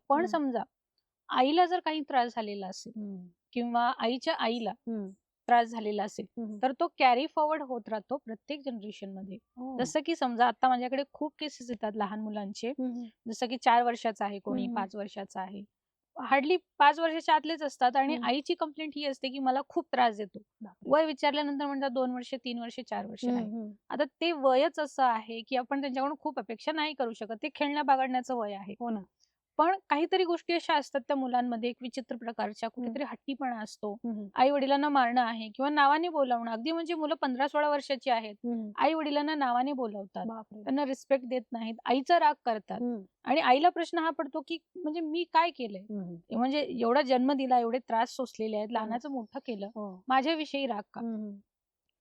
पण हं. समजा आईला जर काही त्रास झालेला असेल हं. किंवा आईच्या आईला हं. त्रास झालेला असेल, हं, हं. तर तो कॅरी फॉरवर्ड होत राहतो प्रत्येक जनरेशनमध्ये. ओह! जसं की समजा आता माझ्याकडे खूप केसेस येतात लहान मुलांचे. हं, हं. जसं की 4 वर्षाचा आहे हं, कोणी, हं. 5 वर्षाचा आहे. हार्डली 5 वर्षाच्या आतलेच असतात आणि हं. आईची कंप्लेंट ही असते, की मला खूप त्रास देतो. बापरे! वय विचारल्यानंतर म्हणतात 2 वर्ष, 3 वर्ष, 4 वर्ष हं, आहे. हं. आता ते वयच असं आहे, की आपण त्यांच्याकडून खूप अपेक्षा नाही करू शकत. ते खेळण्या-बागडण्याचं वय आहे. हो ना. पण काहीतरी गोष्टी अशा असतात त्या मुलांमध्ये एक विचित्र प्रकारच्या, हं. कुठेतरी हट्टीपणा असतो. हं, हं. आई-वडिलांना मारणं आहे किंवा नावाने बोलावणं. अगदी म्हणजे मुलं 15-16 वर्षाची आहेत. हं. आई-वडिलांना नावाने बोलावतात. बापरे! त्यांना रिस्पेक्ट देत नाहीत. आईचा राग करतात. हं. आणि आईला प्रश्न हा पडतो, की म्हणजे मी काय केलंय? हं, हं. म्हणजे एवढा जन्म दिला, एवढे त्रास सोसलेले आहेत, हो ना. लहानाचं मोठं केलं. हो. माझ्याविषयी राग का? हं, हं.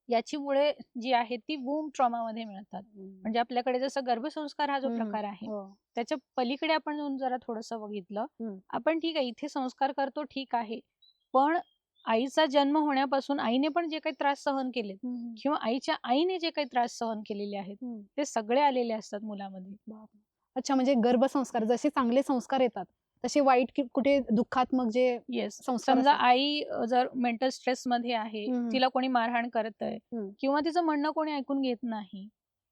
याची मुळे जी आहेत ती वूम्ब ट्रॉमामध्ये मिळतात. हं. म्हणजे आपल्याकडे जसं गर्भसंस्कार हा जो हं, हं. प्रकार आहे, हो. त्याच्या पलीकडे आपण जाऊन जरा थोडंसं बघितलं, हं. आपण ठीक आहे इथे संस्कार करतो ठीक आहे. पण आईचा जन्म होण्यापासून आईने पण जे काही त्रास सहन केलेत हं, हं. किंवा आईच्या आईने जे काही त्रास सहन केलेले आहेत, हं. ते सगळे आलेले असतात मुलामध्ये. बापरे! अच्छा, म्हणजे गर्भसंस्कार जसे चांगले संस्कार येतात, तसे वाईट कुठे दुःखात्मक जे येस. संस्कार समजा असतात. आई जर मेंटल स्ट्रेसमध्ये आहे, हं, हं. तिला कोणी मारहाण करतंय हं. किंवा तिचं म्हणणं कोणी ऐकून घेत नाही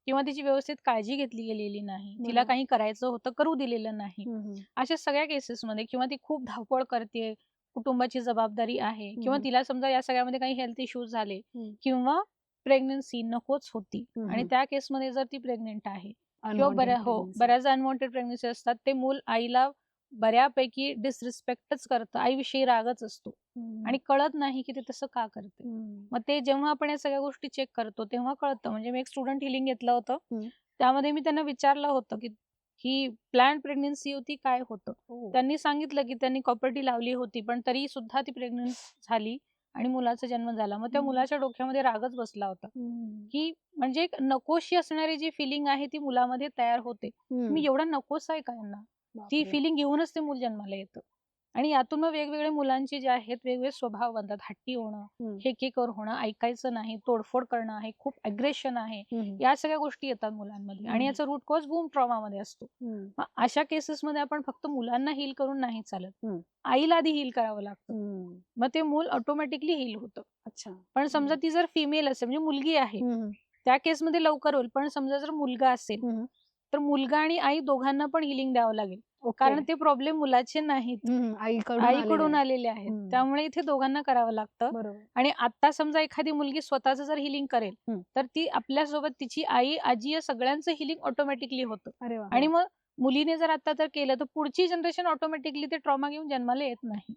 किंवा तिची व्यवस्थित काळजी घेतली गेलेली नाही. तिला बरोबर. काही करायचं होतं, करू दिलेलं नाही. हं, हं. अशा सगळ्या केसेसमध्ये किंवा ती खूप धावपळ करतेय, कुटुंबाची जबाबदारी आहे हं, किंवा हं. तिला समजा या सगळ्यामध्ये काही हेल्थ इश्यूज झाले हं. किंवा प्रेग्नन्सी नकोच होती हं, आणि हं. त्या केसमध्ये जर ती प्रेग्नंट आहे किंवा अनवॉन्टेड हो, प्रेग्नन्सी. बऱ्याचदा अनवॉन्टेड प्रेग्नन्सी असतात. ते मूल आईला बऱ्यापैकी डिसरिस्पेक्टच करतं. आईविषयी रागच असतो. हं, आणि कळत नाही, की ते तसं का करते. हं. मग ते जेव्हा आपण या सगळ्या गोष्टी चेक करतो, तेव्हा कळतं. म्हणजे मी एक स्टुडंट हिलिंग घेतलं होतं. हं. त्यामध्ये मी त्यांना विचारलं होतं, की ही प्लॅन्ड प्रेग्नन्सी होती, काय होतं? ओह! त्यांनी सांगितलं, की त्यांनी कॉपर्टी लावली होती, पण तरी सुद्धा ती प्रेग्नंट झाली आणि मुलाचा जन्म झाला. मग त्या हं. मुलाच्या डोक्यामध्ये रागच बसला होता, हं. की म्हणजे एक नकोशी असणारी जी फीलिंग आहे, ती मुलामध्ये तयार होते. हं. मी एवढा नकोसा आहे का यांना? ती बापरे! फीलिंग घेऊनच ते मूल जन्माला येतं. आणि यातून मग वेगवेगळे मुलांचे जे आहेत वेगवेगळे स्वभाव बनतात. हट्टी होणं, हं. हेकेखोर होणं, ऐकायचं नाही, तोडफोड करणं आहे, खूप अग्रेशन आहे. हं, हं. या सगळ्या गोष्टी येतात मुलांमध्ये आणि हं. याचा रूट कॉज बूम ट्रॉमामध्ये असतो. हं. मग अशा केसेसमध्ये आपण फक्त मुलांना हील करून नाही चालत. हं. आईला आधी हील करावं लागतं. हं. मग ते मूल ऑटोमॅटिकली हील होतं. अच्छा. पण समजा हं. ती जर फिमेल असेल म्हणजे मुलगी आहे, हं, हं. त्या केसमध्ये लवकर होईल. पण समजा जर मुलगा असेल, हं, हं. तर मुलगा आणि आई दोघांना पण हीलिंग द्यावं लागेल. ओके. कारण ते प्रॉब्लेम मुलाचे नाहीत. हं, हं. आईकडून आलेले आईकडून आहेत. आलेले आहेत. हं. त्यामुळे इथे दोघांना करावं लागतं बरोबर. आणि आता समजा एखादी मुलगी स्वतःचं जर हीलिंग करेल, हं. तर ती आपल्यासोबत तिची आई, आजी या सगळ्यांचं हीलिंग ऑटोमॅटिकली होतं अरे वाह! आणि मग मुलीने जर आता तर केलं, तर पुढची जनरेशन ऑटोमॅटिकली ते ट्रॉमा घेऊन जन्माला येत नाही.